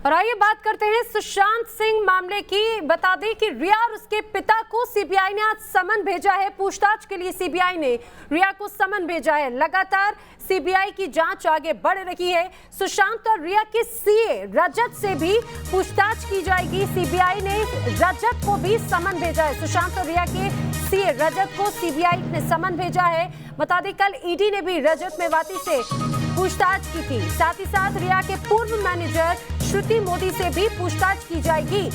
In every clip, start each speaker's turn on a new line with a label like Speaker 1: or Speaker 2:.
Speaker 1: और आइए बात करते हैं सुशांत सिंह मामले की। बता दें कि रिया और उसके पिता को सीबीआई ने आज समन भेजा है। पूछताछ के लिए सीबीआई ने रिया को समन भेजा है। लगातार सीबीआई की जांच आगे बढ़ रही है। सुशांत और रिया के सीए रजत से भी पूछताछ की जाएगी। सीबीआई ने रजत को भी समन भेजा है। सुशांत और रिया के सीए रजत को सीबीआई ने समन भेजा है। बता दें कल ईडी ने भी रजत मेवाती से पूछताछ की थी। साथ ही साथ रिया के पूर्व मैनेजर श्रुति मोदी से भी पूछताछ की जाएगी।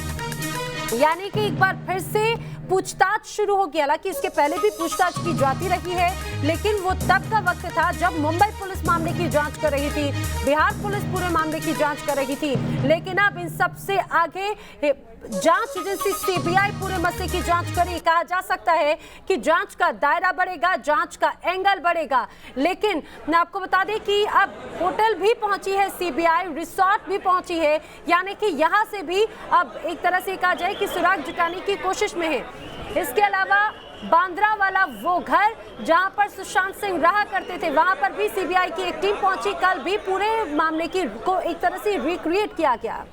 Speaker 1: यानी कि एक बार फिर से पूछताछ शुरू होगी। हालांकि इसके पहले भी पूछताछ की जाती रही है, लेकिन वो तब का वक्त था जब मुंबई पुलिस मामले की जांच कर रही थी, बिहार पुलिस पूरे मामले की जांच कर रही थी। लेकिन अब इन सबसे आगे जांच एजेंसी सीबीआई पूरे मसले की जांच करे। कहा जा सकता है कि जांच का दायरा बढ़ेगा, जांच का एंगल बढ़ेगा। लेकिन मैं आपको बता दें कि अब होटल भी पहुंची है सीबीआई, रिसोर्ट भी पहुंची है। यानी कि यहां से भी अब एक तरह से कहा जाए कि सुराग जुटाने की कोशिश में है। इसके अलावा बांद्रा वाला वो घर जहां पर सुशांत सिंह रहा करते थे, वहां पर भी सीबीआई की एक टीम पहुंची। कल भी पूरे मामले की को एक तरह से रिक्रिएट किया गया।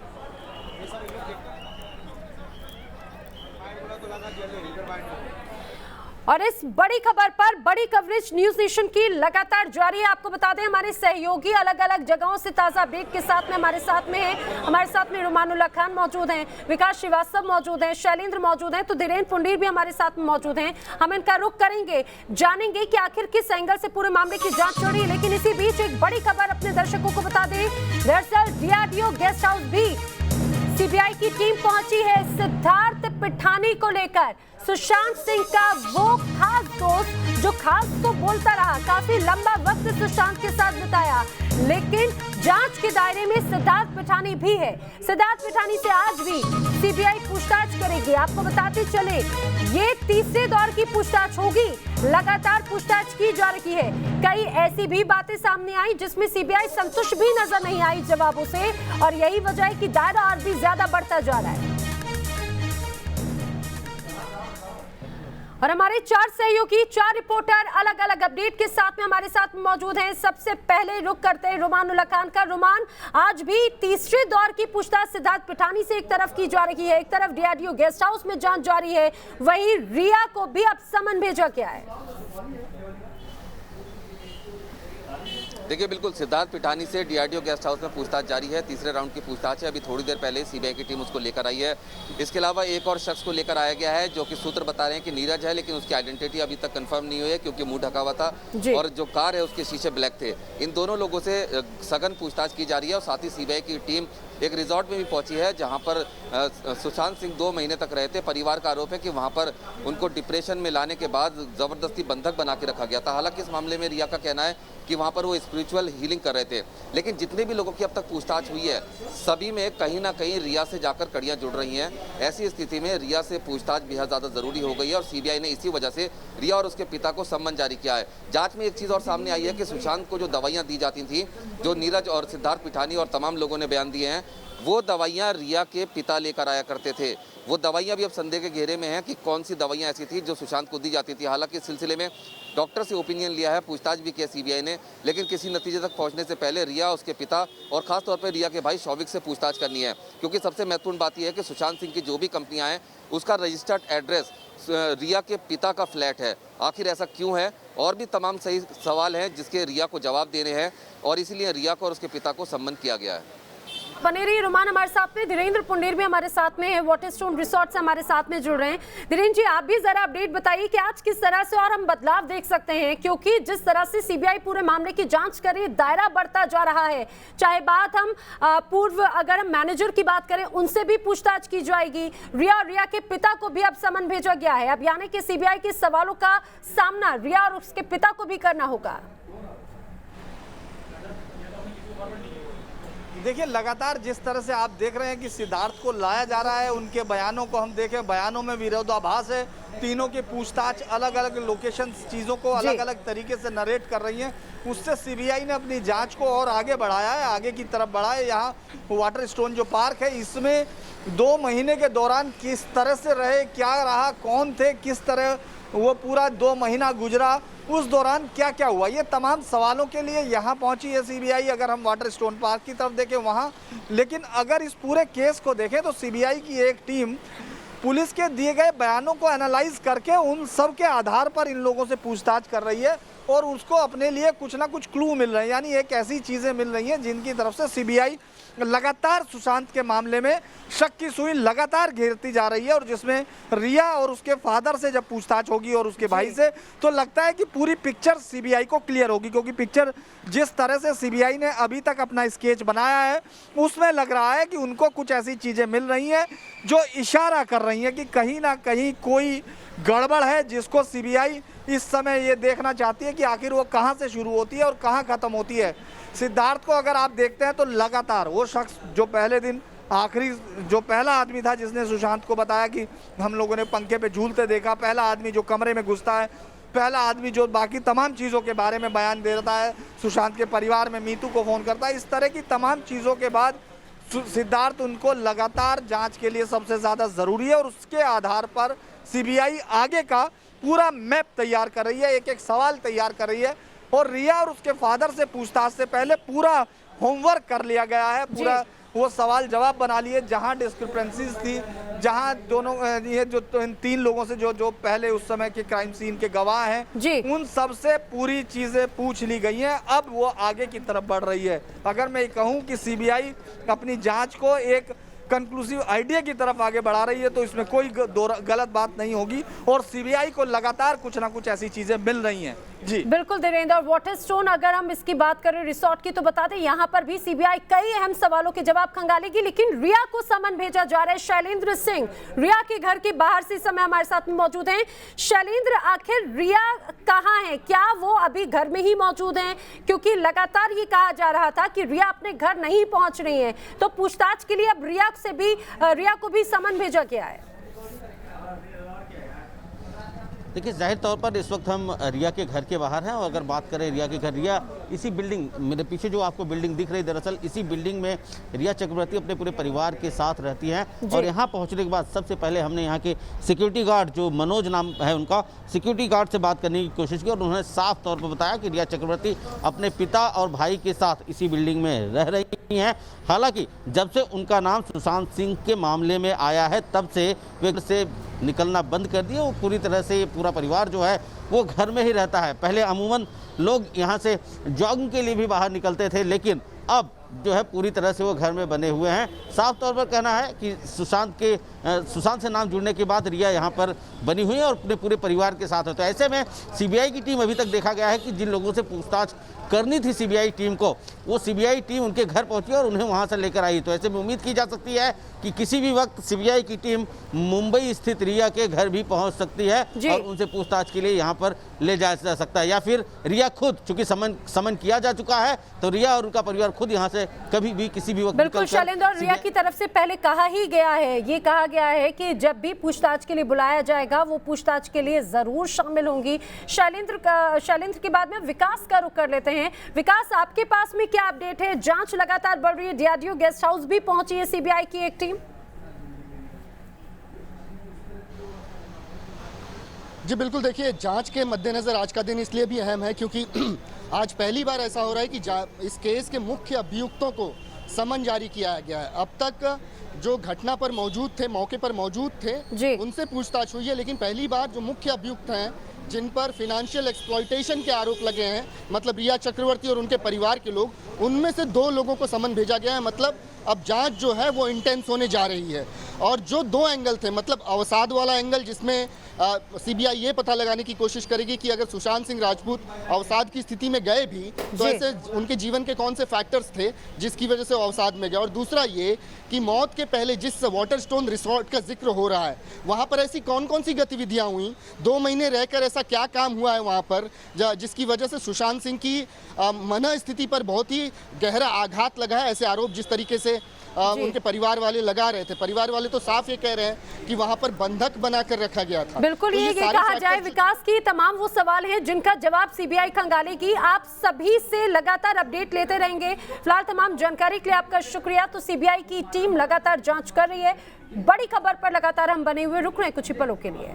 Speaker 1: और इस बड़ी खबर पर बड़ी कवरेज न्यूज नेशन की लगातार जारी है। आपको बता दें हमारे सहयोगी अलग अलग जगहों से ताजा अपडेट के साथ में हमारे साथ में है। हमारे साथ में रुमानुल्लाह खान मौजूद हैं, विकास श्रीवास्तव मौजूद हैं, शैलेंद्र मौजूद हैं, तो धीरेन्द्र पुंडीर भी हमारे साथ में मौजूद हैं। हम इनका रुख करेंगे, जानेंगे कि आखिर किस एंगल से पूरे मामले की जांच हो रही है। लेकिन इसी बीच एक बड़ी खबर अपने दर्शकों को बता दें। दरअसल डीआरडीओ गेस्ट हाउस भी सीबीआई की टीम पहुंची है सिद्धार्थ पिठानी को लेकर। सुशांत सिंह का वो खास दोस्त जो खास तो बोलता रहा, काफी लंबा वक्त सुशांत के साथ बिताया, लेकिन जांच के दायरे में सिद्धार्थ पिठानी भी है। सिद्धार्थ पिठानी से आज भी सीबीआई पूछताछ करेगी। आपको बताते चले ये तीसरे दौर की पूछताछ होगी। लगातार पूछताछ की जा रही है। कई ऐसी भी बातें सामने आई जिसमें सीबीआई संतुष्ट भी नजर नहीं आई जवाबों से, और यही वजह है कि दायरा और भी ज्यादा बढ़ता जा रहा है। और हमारे 4 सहयोगी, 4 रिपोर्टर अलग अलग अपडेट के साथ में हमारे साथ मौजूद हैं। सबसे पहले रुक करते हैं रुमानुल्लाह खान का। रुमान, आज भी तीसरे दौर की पूछताछ सिद्धार्थ पिठानी से एक तरफ की जा रही है, एक तरफ डीआरडीओ गेस्ट हाउस में जांच जारी है, वहीं रिया को भी अब समन भेजा गया है।
Speaker 2: देखिए, बिल्कुल सिद्धार्थ पिठानी से डीआरडीओ गेस्ट हाउस में पूछताछ जारी है। तीसरे राउंड की पूछताछ है। अभी थोड़ी देर पहले सीबीआई की टीम उसको लेकर आई है। इसके अलावा एक और शख्स को लेकर आया गया है, जो कि सूत्र बता रहे हैं कि नीरज है, लेकिन उसकी आइडेंटिटी अभी तक कंफर्म नहीं हुई है क्योंकि मुंह ढका हुआ था और जो कार है उसके शीशे ब्लैक थे। इन दोनों लोगों से सघन पूछताछ की जा रही है। और साथ ही सीबीआई की टीम एक रिजॉर्ट में भी पहुंची है, जहां पर सुशांत सिंह 2 महीने तक रहे थे। परिवार का आरोप है कि वहां पर उनको डिप्रेशन में लाने के बाद जबरदस्ती बंधक बना के रखा गया था। हालांकि इस मामले में रिया का कहना है कि वहां पर वो स्पिरिचुअल हीलिंग कर रहे थे। लेकिन जितने भी लोगों की अब तक पूछताछ हुई है, सभी में कहीं ना कहीं रिया से जाकर कड़ियां जुड़ रही हैं। ऐसी स्थिति में रिया से पूछताछ बेहद ज़्यादा जरूरी हो गई है और सीबीआई ने इसी वजह से रिया और उसके पिता को सम्मन जारी किया है। जांच में एक चीज़ और सामने आई है कि सुशांत को जो दवाइयाँ दी जाती थी, जो नीरज और सिद्धार्थ पिठानी और तमाम लोगों ने बयान दिए हैं, वो दवाइयाँ रिया के पिता लेकर आया करते थे। वो दवाइयाँ भी अब संदेह के घेरे में हैं कि कौन सी दवाइयाँ ऐसी थी जो सुशांत को दी जाती थी। हालांकि इस सिलसिले में डॉक्टर से ओपिनियन लिया है, पूछताछ भी किया सीबीआई ने, लेकिन किसी नतीजे तक पहुंचने से पहले रिया, उसके पिता और खासतौर पर रिया के भाई शौविक से पूछताछ करनी है। क्योंकि सबसे महत्वपूर्ण बात यह है कि सुशांत सिंह की जो भी कंपनियां हैं, उसका रजिस्टर्ड एड्रेस रिया के पिता का फ्लैट है। आखिर ऐसा क्यों है? और भी तमाम सही सवाल हैं जिसके रिया को जवाब देने हैं, और इसीलिए रिया को और उसके पिता को सम्मन किया गया है।
Speaker 1: बने रही रुमान हमारे साथ में, धीरेन्द्र पुंडीर भी हमारे साथ में है, वाटरस्टोन रिसोर्ट से हमारे साथ में जुड़ रहे हैं। धीरेन्द्र जी, आप भी जरा अपडेट बताइए कि आज किस तरह से और हम बदलाव देख सकते हैं, क्योंकि जिस तरह से सीबीआई पूरे मामले की जांच कर रही है, दायरा बढ़ता जा रहा है। चाहे बात हम पूर्व अगर हम मैनेजर की बात करें, उनसे भी पूछताछ की जाएगी। रिया के पिता को भी अब समन भेजा गया है। अब यानी कि सीबीआई के सवालों का सामना रिया और उसके पिता को भी करना होगा।
Speaker 3: देखिए, लगातार जिस तरह से आप देख रहे हैं कि सिद्धार्थ को लाया जा रहा है, उनके बयानों को हम देखें, बयानों में विरोधाभास है। तीनों की पूछताछ अलग अलग लोकेशन, चीज़ों को अलग अलग तरीके से नरेट कर रही हैं। उससे सीबीआई ने अपनी जांच को और आगे बढ़ाया है, आगे की तरफ बढ़ाया है। यहाँ वाटरस्टोन जो पार्क है, इसमें 2 महीने के दौरान किस तरह से रहे, क्या रहा, कौन थे, किस तरह वो पूरा 2 महीना गुजरा, उस दौरान क्या क्या हुआ, ये तमाम सवालों के लिए यहाँ पहुंची है सीबीआई। अगर हम वाटर स्टोन पार्क की तरफ देखें वहाँ, लेकिन अगर इस पूरे केस को देखें तो सीबीआई की एक टीम पुलिस के दिए गए बयानों को एनालाइज करके उन सब के आधार पर इन लोगों से पूछताछ कर रही है और उसको अपने लिए कुछ ना कुछ क्लू मिल रहे हैं, यानी एक ऐसी चीज़ें मिल रही हैं जिनकी तरफ से सीबीआई लगातार सुशांत के मामले में शक की सुई लगातार घेरती जा रही है। और जिसमें रिया और उसके फादर से जब पूछताछ होगी और उसके भाई से, तो लगता है कि पूरी पिक्चर सीबीआई को क्लियर होगी, क्योंकि पिक्चर जिस तरह से सीबीआई ने अभी तक अपना स्केच बनाया है उसमें लग रहा है कि उनको कुछ ऐसी चीज़ें मिल रही हैं जो इशारा कर रही हैं कि कहीं ना कहीं कोई गड़बड़ है, जिसको सीबीआई इस समय ये देखना चाहती है कि आखिर वो कहाँ से शुरू होती है और कहाँ ख़त्म होती है। सिद्धार्थ को अगर आप देखते हैं तो लगातार वो शख्स जो पहले दिन आखिरी जो पहला आदमी था जिसने सुशांत को बताया कि हम लोगों ने पंखे पे झूलते देखा, पहला आदमी जो कमरे में घुसता है, पहला आदमी जो बाकी तमाम चीज़ों के बारे में बयान देता है, सुशांत के परिवार में मीतू को फ़ोन करता है, इस तरह की तमाम चीज़ों के बाद सिद्धार्थ उनको लगातार जांच के लिए सबसे ज़्यादा ज़रूरी है और उसके आधार पर सीबीआई आगे का पूरा मैप तैयार कर रही है, एक एक सवाल तैयार कर रही है। और रिया और उसके फादर से पूछताछ से पहले पूरा होमवर्क कर लिया गया है, पूरा वो सवाल जवाब बना लिए, जहां डिस्क्रिपेंसीज थी, जहां दोनों ये जो इन तीन लोगों से जो पहले उस समय के क्राइम सीन के गवाह हैं, उन सब से पूरी चीज़ें पूछ ली गई हैं। अब वो आगे की तरफ बढ़ रही है। अगर मैं कहूँ कि सीबीआई अपनी जांच को एक कंक्लूसिव आइडिया की तरफ आगे बढ़ा रही है तो इसमें कोई गलत बात नहीं होगी और सीबीआई को लगातार कुछ ना कुछ ऐसी चीजें मिल रही हैं। जी
Speaker 1: बिल्कुल धीरेन्द्र, और वाटर स्टोन अगर हम इसकी बात करें रिसोर्ट की, तो बता दें यहाँ पर भी सीबीआई कई अहम सवालों के जवाब खंगालेगी, लेकिन रिया को समन भेजा जा रहा है। शैलेंद्र सिंह रिया के घर के बाहर से समय हमारे साथ में मौजूद हैं। शैलेंद्र, आखिर रिया कहाँ है, क्या वो अभी घर में ही मौजूद हैं? क्योंकि लगातार ये कहा जा रहा था कि रिया अपने घर नहीं पहुंच रही है, तो पूछताछ के लिए अब रिया को भी समन भेजा गया है।
Speaker 4: देखिए, जाहिर तौर पर इस वक्त हम रिया के घर के बाहर हैं और अगर बात करें रिया के घर, रिया इसी बिल्डिंग, मेरे पीछे जो आपको बिल्डिंग दिख रही है, दरअसल इसी बिल्डिंग में रिया चक्रवर्ती अपने पूरे परिवार के साथ रहती हैं। और यहाँ पहुँचने के बाद सबसे पहले हमने यहाँ के सिक्योरिटी गार्ड, जो मनोज नाम है उनका, सिक्योरिटी गार्ड से बात करने की कोशिश की और उन्होंने साफ तौर पर बताया कि रिया चक्रवर्ती अपने पिता और भाई के साथ इसी बिल्डिंग में रह रही हैं। हालांकि जब से उनका नाम सुशांत सिंह के मामले में आया है तब से वे घर से निकलना बंद कर दिए। वो पूरी तरह से पूरा परिवार जो है वो घर में ही रहता है। पहले अमूमन लोग यहाँ से जॉगिंग के लिए भी बाहर निकलते थे, लेकिन अब जो है पूरी तरह से वो घर में बने हुए हैं। साफ तौर पर कहना है कि सुशांत से नाम जुड़ने के बाद रिया यहाँ पर बनी हुई है और अपने पूरे परिवार के साथ होता है। ऐसे में सीबीआई की टीम, अभी तक देखा गया है कि जिन लोगों से पूछताछ करनी थी सीबीआई टीम को, वो सीबीआई टीम उनके घर पहुंची और उन्हें वहां से लेकर आई। तो ऐसे में उम्मीद की जा सकती है कि किसी भी वक्त सीबीआई की टीम मुंबई स्थित रिया के घर भी पहुंच सकती है और उनसे पूछताछ के लिए यहाँ पर ले जाया जा सकता है, या फिर रिया खुद, चूंकि समन किया जा चुका है, तो रिया और उनका परिवार खुद यहाँ से कभी भी किसी भी वक्त
Speaker 1: बिल्कुल शैलेंद्र, और रिया की तरफ से पहले कहा ही गया है, ये कहा गया है कि जब भी पूछताछ के लिए बुलाया जाएगा वो पूछताछ के लिए जरूर शामिल होंगी। शैलेंद्र के बाद में विकास का रुख कर लेते हैं। विकास, आपके पास में क्या अपडेट है? जांच लगातार बढ़ रही है, डीआरडीओ गेस्ट हाउस भी पहुंची है सीबीआई की एक टीम।
Speaker 5: जी बिल्कुल, देखिए, जांच के मद्देनजर आज का दिन इसलिए भी अहम है क्योंकि आज पहली बार ऐसा हो रहा है कि इस केस के मुख्य अभियुक्तों को समन जारी किया गया है। अब तक जो घटना पर मौजूद थे, मौके पर मौजूद थे, उनसे पूछताछ हुई है, लेकिन पहली बार जो मुख्य अभियुक्त हैं जिन पर फिनेंशियल एक्सप्लॉयटेशन के आरोप लगे हैं, मतलब रिया चक्रवर्ती और उनके परिवार के लोग, उनमें से 2 लोगों को समन भेजा गया है। मतलब अब जांच जो है वो इंटेंस होने जा रही है। और जो 2 एंगल थे, मतलब अवसाद वाला एंगल जिसमें सीबीआई ये पता लगाने की कोशिश करेगी कि अगर सुशांत सिंह राजपूत अवसाद की स्थिति में गए भी तो ऐसे उनके जीवन के कौन से फैक्टर्स थे जिसकी वजह से वो अवसाद में गए, और दूसरा ये कि मौत के पहले जिस वाटर स्टोन रिसोर्ट का जिक्र हो रहा है वहाँ पर ऐसी कौन कौन सी गतिविधियाँ हुई, 2 महीने रहकर ऐसा क्या काम हुआ है वहाँ पर जिसकी वजह से सुशांत सिंह की मन स्थिति पर बहुत ही गहरा आघात लगा है। ऐसे आरोप जिस तरीके से उनके परिवार वाले लगा रहे थे, परिवार वाले तो साफ ये कह रहे हैं कि वहां पर बंधक बनाकर रखा गया था।
Speaker 1: बिल्कुल, तो ये कहा जाए विकास की तमाम वो सवाल हैं जिनका जवाब सीबीआई खंगालेगी। आप सभी से लगातार अपडेट लेते रहेंगे। फिलहाल तमाम जानकारी के लिए आपका शुक्रिया। तो सीबीआई की टीम लगातार जांच कर रही है। बड़ी खबर पर लगातार हम बने हुए रुक रहे हैं कुछ ही पलों के लिए।